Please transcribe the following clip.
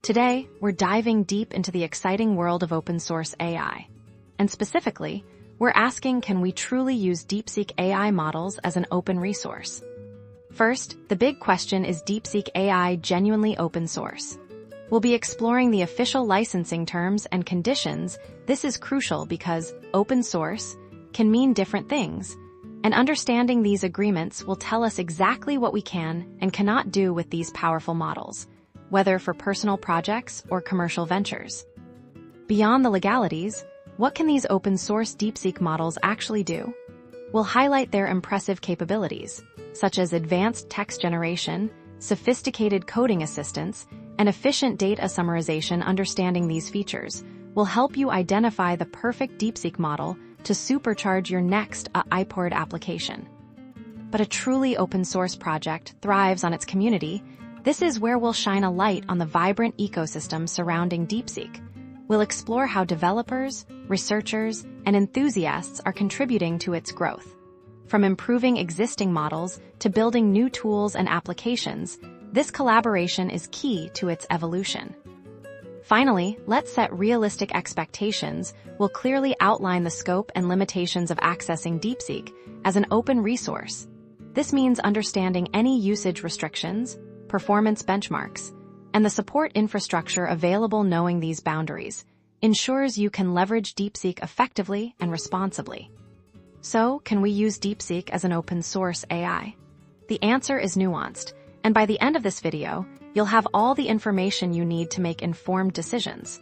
Today, we're diving deep into the exciting world of open-source AI. And specifically, we're asking, can we truly use DeepSeek AI models as an open resource? First, the big question, is DeepSeek AI genuinely open source? We'll be exploring the official licensing terms and conditions. This is crucial because open source can mean different things, and understanding these agreements will tell us exactly what we can and cannot do with these powerful models, whether for personal projects or commercial ventures. Beyond the legalities, what can these open-source DeepSeek models actually do? We'll highlight their impressive capabilities, such as advanced text generation, sophisticated coding assistance, and efficient data summarization. Understanding these features will help you identify the perfect DeepSeek model to supercharge your next iPod application. But a truly open-source project thrives on its community. This is where we'll shine a light on the vibrant ecosystem surrounding DeepSeek. We'll explore how developers, researchers, and enthusiasts are contributing to its growth. From improving existing models to building new tools and applications, this collaboration is key to its evolution. Finally, let's set realistic expectations. We'll clearly outline the scope and limitations of accessing DeepSeek as an open resource. This means understanding any usage restrictions, performance benchmarks, and the support infrastructure available. Knowing these boundaries ensures you can leverage DeepSeek effectively and responsibly. So, can we use DeepSeek as an open-source AI? The answer is nuanced, and by the end of this video, you'll have all the information you need to make informed decisions.